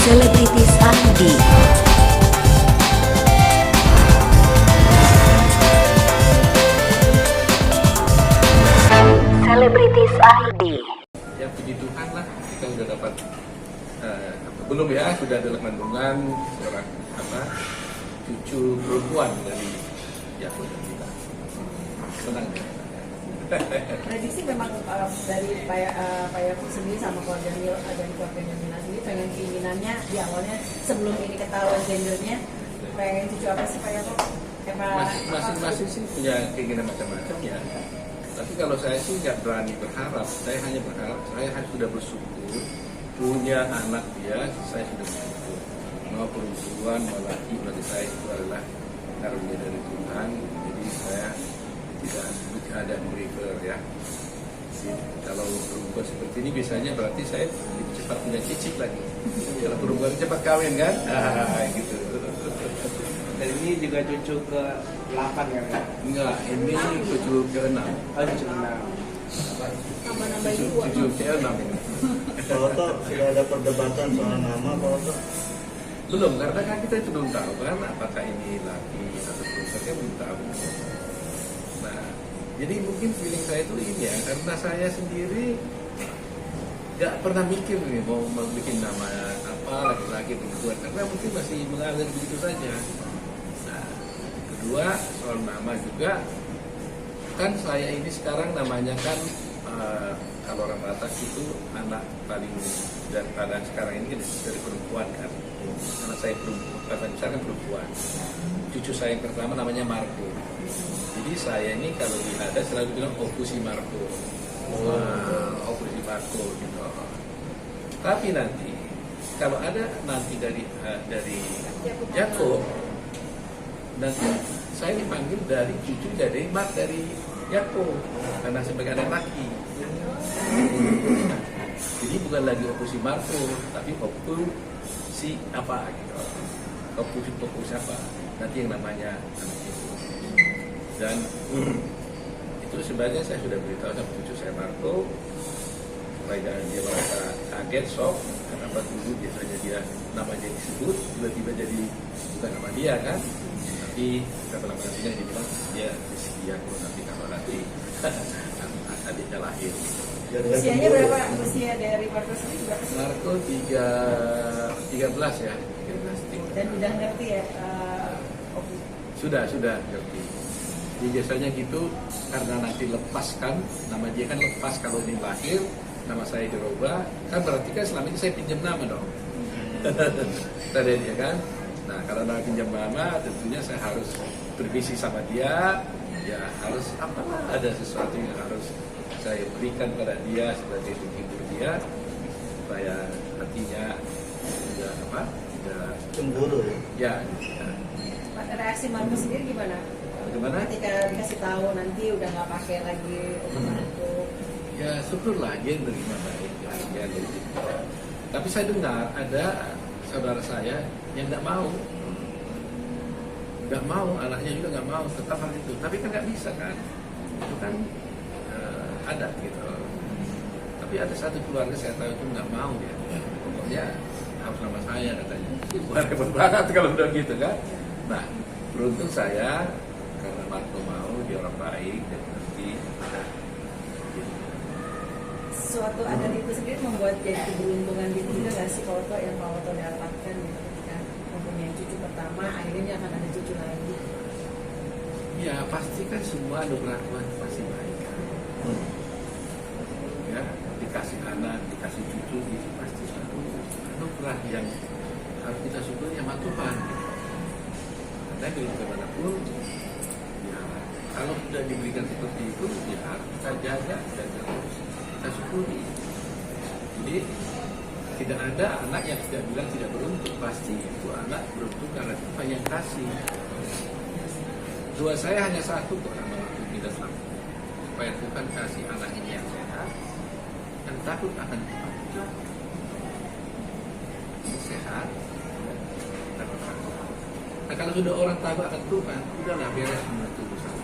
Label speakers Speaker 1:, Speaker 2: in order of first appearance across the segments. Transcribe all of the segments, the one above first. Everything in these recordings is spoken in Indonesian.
Speaker 1: Selebritis ID. Selebritis ID.
Speaker 2: Ya puji Tuhan lah, kita sudah dapat belum ya, sudah ada kandungan seorang cucu perempuan dari Yakub dan kita. Senang ya.
Speaker 3: Prediksi memang dari Pak Yakub sendiri sama keluarga dan keluarganya Mina sendiri pengen keinginannya di awalnya sebelum ini ketahuan gendernya pengen cucu apa sih Pak Yakub?
Speaker 2: Masing-masing sih punya keinginan macam-macam ya. Tapi kalau saya sih nggak berani berharap, saya hanya berharap saya sudah bersyukur punya anak dia, saya sudah bersyukur. Mau perempuan, mau laki, berarti saya itu adalah karunia dari Tuhan. Jadi saya tidak ada prefer ya. Jadi, kalau perempuan seperti ini biasanya berarti saya lebih cepat punya cicit lagi. Kalau perempuan cepat kawin kan, gitu.
Speaker 4: Dan ini juga cucu ke 8 kan ya?
Speaker 2: Enggak, ini cucu ke-6.
Speaker 4: Oh, cucu ke 6.
Speaker 3: Nambah-nambah juga.
Speaker 2: Cucu ke-6 ini.
Speaker 5: Kalau toh sudah ada perdebatan soal nama, kalau toh
Speaker 2: Belum, karena kan kita itu belum tahu kan apakah ini laki atau perempuan, kan belum tahu. Nah, jadi mungkin feeling saya itu ini ya, karena saya sendiri nggak pernah mikir nih mau bikin nama apa laki-laki perempuan, karena mungkin masih mengalir begitu saja. Nah, kedua soal nama juga, kan saya ini sekarang namanya kan kalau orang Batak itu anak paling daripada sekarang ini dari perempuan kan. Anak saya perempuan, saya kan perempuan. Cucu saya yang pertama namanya Marco. Jadi saya ini kalau ada selalu bilang Okusi Marco. Okusi Marco gitu. Tapi nanti kalau ada nanti dari Yakob, nanti saya dipanggil dari cucu dari Yakob karena sebagai anak laki. Jadi bukan lagi Okusi Marco, tapi Okusi apa gitu. Okusi apa? Nanti yang namanya anak itu. Dan itu sebenarnya saya sudah beritahu sama cucu saya Marco supaya jangan dia merasa kaget, shock, kenapa dulu biasanya dia namanya disebut tiba-tiba jadi bukan nama dia kan, tapi lama nantinya dia bilang dia nanti kalau nanti adiknya lahir.
Speaker 3: Usianya berapa? Usia dari Marco sendiri berapa sih?
Speaker 2: Marco 13 ya, 13.
Speaker 3: Dan udah ngerti ya?
Speaker 2: Sudah ngerti. Jadi biasanya gitu karena nanti lepaskan nama dia kan lepas kalau ini lahir nama saya dirubah kan berarti kan selama ini saya pinjam nama dong. Tadi dia kan. Nah kalau nama pinjam nama tentunya saya harus berbisi sama dia. Ya harus ada sesuatu yang harus saya berikan pada dia sebagai penghibur dia supaya hatinya tidak
Speaker 5: cemburu ya.
Speaker 2: Ya.
Speaker 3: Reaksi Marco sendiri gimana?
Speaker 2: Bagaimana?
Speaker 3: Ketika dikasih tahu nanti udah nggak pakai lagi Marco.
Speaker 2: Ya syukurlah dia menerima baik ya, jadi gitu. Tapi saya dengar ada saudara saya yang nggak mau anaknya juga nggak mau tetap hal itu. Tapi kan nggak bisa kan, itu kan ada gitu. Tapi ada satu keluarga saya tahu itu nggak mau ya. Pokoknya harus nama saya katanya. Wah repot banget kalau udah gitu kan. Nah beruntung saya karena Marco mau dia orang baik dan ngerti.
Speaker 3: Suatu adat itu sendiri membuat jadi keberuntungan gitu juga nggak sih kalau yang Pak Oto dapatkan gitu ketika mempunyai cucu pertama akhirnya akan ada cucu lagi.
Speaker 2: Ya pasti kan semua anugerah Tuhan pasti baik kan. Ya dikasih anak, dikasih cucu itu pasti satu anugerah yang harus kita syukuri sama Tuhan. Karena kalau kemanapun, ya kalau sudah diberikan seperti itu, ya harus kita jaga dan terus kita syukuri. Jadi tidak ada anak yang tidak bilang tidak beruntung, pasti itu anak beruntung karena Tuhan yang kasih. Doa saya hanya satu kok sama waktu kita selamat, supaya Tuhan kasih anak ini yang sehat, yang takut akan Tuhan, sehat, dan takut. Nah kalau sudah orang takut akan Tuhan, udahlah beres semua itu urusan.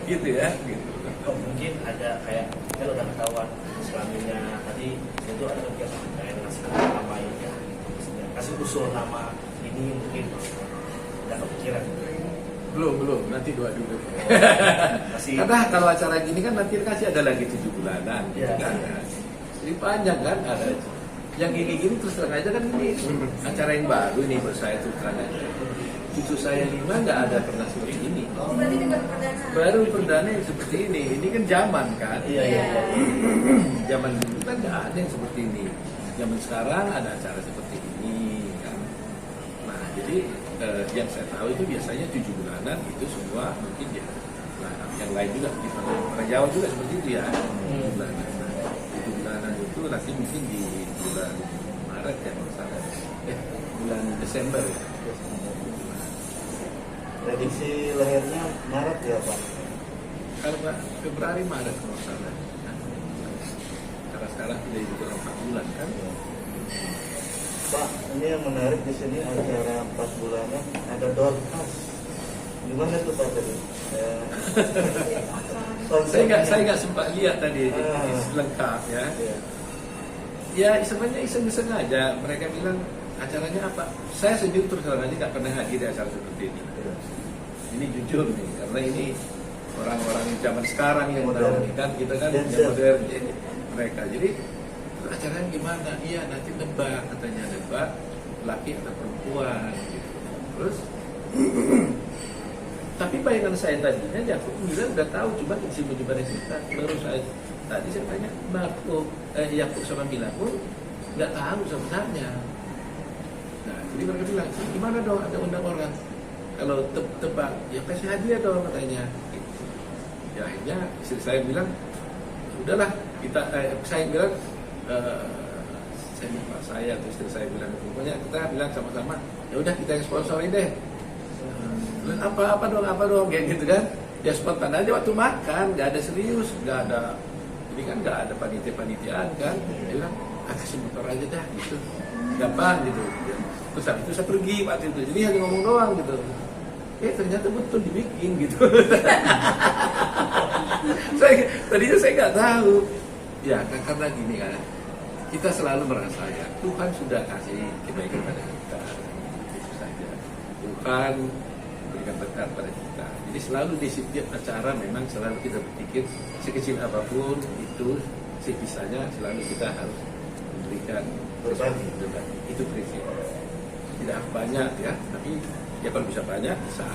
Speaker 2: Gitu ya, gitu.
Speaker 6: Oh, mungkin ada kayak kalau udah ketahuan suaminya tadi itu ada kegiatan kayak ngasih nama ya usul nama ini mungkin nggak kepikiran.
Speaker 2: Belum, nanti doa dulu.
Speaker 6: Masih
Speaker 2: Karena kalau acara gini kan nanti kasih ada lagi 7 bulanan, gitu
Speaker 6: Iya.
Speaker 2: kan. Jadi panjang kan ada. Yang gini-gini terus terang aja kan ini acara yang baru nih buat saya terus terang aja. Cucu saya 5 nggak ada pernah seperti ini.
Speaker 3: Oh, berarti ini baru perdana.
Speaker 2: Baru perdana yang seperti ini. Ini kan zaman kan.
Speaker 6: iya iya.
Speaker 2: Zaman dulu kan nggak ada yang seperti ini. Zaman sekarang ada acara seperti ini kan. Nah jadi yang saya tahu itu biasanya 7 bulanan itu semua mungkin ya. Nah yang lain juga di orang Jawa juga seperti itu ya. 7 bulanan. Nah, 7 bulanan itu nanti mungkin di bulan Maret ya kalau salah. Bulan Desember ya.
Speaker 5: Prediksi lahirnya Maret ya Pak?
Speaker 2: Kalau Pak Februari Maret kalau salah. Nah, karena sekarang sudah itu 4 bulan kan.
Speaker 5: Pak, ini yang menarik di sini acara 4 bulanan ada dorkas. Gimana tuh Pak tadi?
Speaker 2: Saya nggak sempat lihat tadi lengkap ya.
Speaker 5: Iya.
Speaker 2: Ya sebenarnya iseng-iseng aja. Mereka bilang acaranya apa? Saya sendiri terus terang aja nggak pernah hadir di acara seperti ini. Ini jujur nih, karena ini orang-orang zaman sekarang yang
Speaker 5: Modern.
Speaker 2: tahu nih kan kita kan yang
Speaker 5: Dancer.
Speaker 2: modern jadi mereka. Jadi acaranya gimana? Iya nanti nebak katanya nebak laki atau perempuan gitu. Terus tapi bayangan saya tadinya Yakub bilang udah tahu cuma isi bagaimana kita. Baru saya tadi saya tanya Yakub sama Mila pun nggak tahu sebenarnya. Nah jadi mereka bilang gimana dong ada undang orang kalau tebak ya kasih hadiah dong katanya. Ya akhirnya istri saya bilang udahlah kita saya bilang saya lupa saya atau istri saya bilang pokoknya kita bilang sama-sama ya udah kita yang sponsorin deh. Apa dong kayak gitu kan ya spontan aja waktu makan nggak ada serius nggak ada ini kan nggak ada panitiaan kan dia bilang kasih motor aja dah gitu gampang gitu terus habis itu saya pergi waktu itu jadi hanya ngomong doang gitu ternyata betul dibikin gitu tadinya saya nggak tahu ya karena gini kan kita selalu merasa ya Tuhan sudah kasih kebaikan pada kita itu saja Tuhan berikan berkat pada kita. Jadi selalu di setiap acara memang selalu kita berpikir sekecil apapun itu sebisanya selalu kita harus memberikan
Speaker 5: Berbagi.
Speaker 2: Itu prinsip. Tidak banyak ya, tapi ya kalau bisa banyak bisa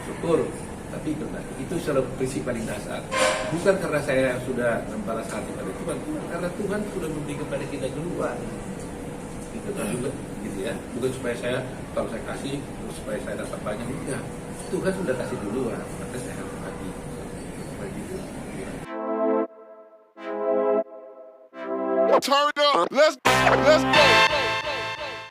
Speaker 2: syukur. Tapi berbagi itu selalu prinsip paling dasar. Bukan karena saya sudah membalas hati pada Tuhan, karena Tuhan sudah memberikan kepada kita duluan. Itu kan juga gitu ya. Bukan supaya saya kalau saya kasih terus supaya saya dapat banyak enggak. Tuhan sudah kasih duluan, maka saya harus bagi. Begitu.
Speaker 7: Turn up. Let's go.